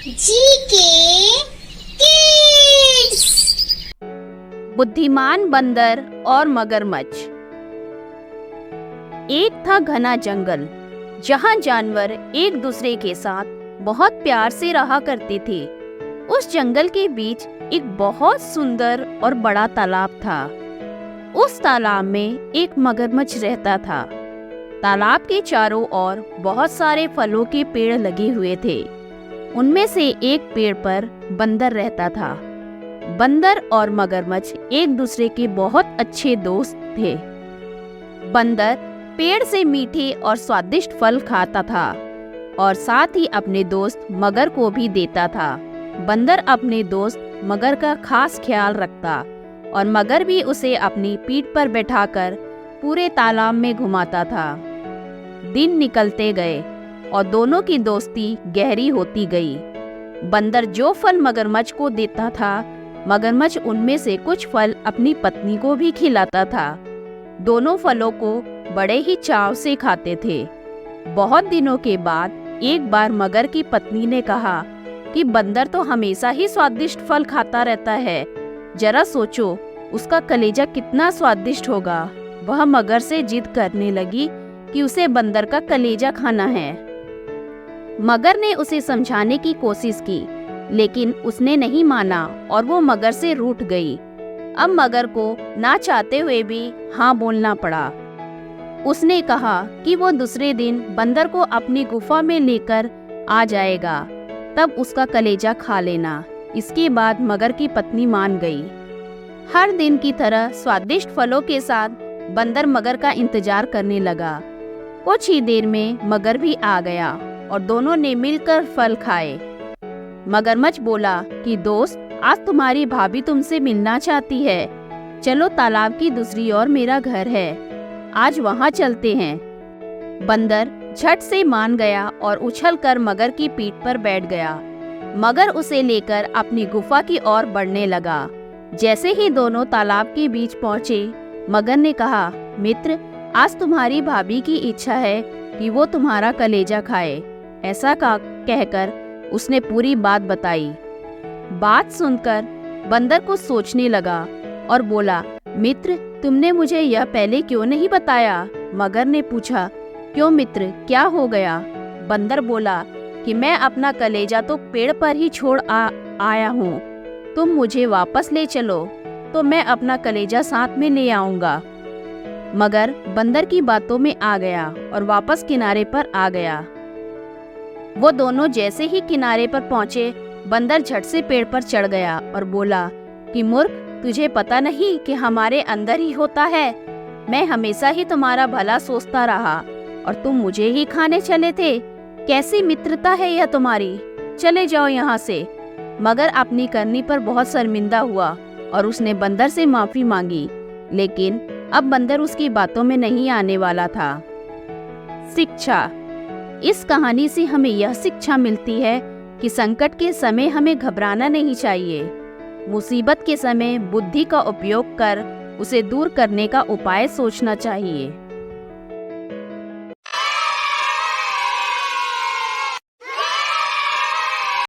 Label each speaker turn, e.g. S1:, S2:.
S1: GK kids.
S2: बुद्धिमान बंदर और मगरमच्छ। एक था घना जंगल जहां जानवर एक दूसरे के साथ बहुत प्यार से रहा करते थे। उस जंगल के बीच एक बहुत सुंदर और बड़ा तालाब था। उस तालाब में एक मगरमच्छ रहता था। तालाब के चारों ओर बहुत सारे फलों के पेड़ लगे हुए थे। उनमें से एक पेड़ पर बंदर रहता था। बंदर और मगरमच्छ एक दूसरे के बहुत अच्छे दोस्त थे। बंदर पेड़ से मीठे और स्वादिष्ट फल खाता था और साथ ही अपने दोस्त मगर को भी देता था। बंदर अपने दोस्त मगर का खास ख्याल रखता और मगर भी उसे अपनी पीठ पर बैठाकर पूरे तालाब में घुमाता था। दिन निकलते गए और दोनों की दोस्ती गहरी होती गई। बंदर जो फल मगरमच्छ को देता था, मगरमच्छ उनमें से कुछ फल अपनी पत्नी को भी खिलाता था। दोनों फलों को बड़े ही चाव से खाते थे। बहुत दिनों के बाद एक बार मगर की पत्नी ने कहा कि बंदर तो हमेशा ही स्वादिष्ट फल खाता रहता है। जरा सोचो उसका कलेजा कितना स्वादिष्ट होगा। वह मगर से जिद करने लगी कि उसे बंदर का कलेजा खाना है। मगर ने उसे समझाने की कोशिश की, लेकिन उसने नहीं माना और वो मगर से रूठ गई। अब मगर को ना चाहते हुए भी हाँ बोलना पड़ा। उसने कहा कि वो दूसरे दिन बंदर को अपनी गुफा में लेकर आ जाएगा, तब उसका कलेजा खा लेना। इसके बाद मगर की पत्नी मान गई। हर दिन की तरह स्वादिष्ट फलों के साथ बंदर मगर का इंतजार करने लगा। कुछ ही देर में मगर भी आ गया और दोनों ने मिलकर फल खाए। मगरमच्छ बोला कि दोस्त, आज तुम्हारी भाभी तुमसे मिलना चाहती है। चलो, तालाब की दूसरी ओर मेरा घर है, आज वहाँ चलते हैं। बंदर झट से मान गया और उछलकर मगर की पीठ पर बैठ गया। मगर उसे लेकर अपनी गुफा की ओर बढ़ने लगा। जैसे ही दोनों तालाब के बीच पहुँचे, मगर ने कहा, मित्र, आज तुम्हारी भाभी की इच्छा है कि वो तुम्हारा कलेजा खाए। ऐसा कहकर उसने पूरी बात बताई। बात सुनकर बंदर कुछ सोचने लगा और बोला, मित्र, तुमने मुझे यह पहले क्यों नहीं बताया? मगर ने पूछा, क्यों मित्र, क्या हो गया? बंदर बोला कि मैं अपना कलेजा तो पेड़ पर ही छोड़ आया हूँ। तुम मुझे वापस ले चलो तो मैं अपना कलेजा साथ में ले आऊंगा। मगर बंदर की बातों में आ गया और वापस किनारे पर आ गया। वो दोनों जैसे ही किनारे पर पहुंचे, बंदर झट से पेड़ पर चढ़ गया और बोला कि मूर्ख, तुझे पता नहीं कि हमारे अंदर ही होता है। मैं हमेशा ही तुम्हारा भला सोचता रहा और तुम मुझे ही खाने चले थे। कैसी मित्रता है यह तुम्हारी? चले जाओ यहाँ से। मगर अपनी करनी पर बहुत शर्मिंदा हुआ और उसने बंदर से माफी मांगी, लेकिन अब बंदर उसकी बातों में नहीं आने वाला था। शिक्षा। इस कहानी से हमें यह शिक्षा मिलती है कि संकट के समय हमें घबराना नहीं चाहिए। मुसीबत के समय बुद्धि का उपयोग कर उसे दूर करने का उपाय सोचना चाहिए।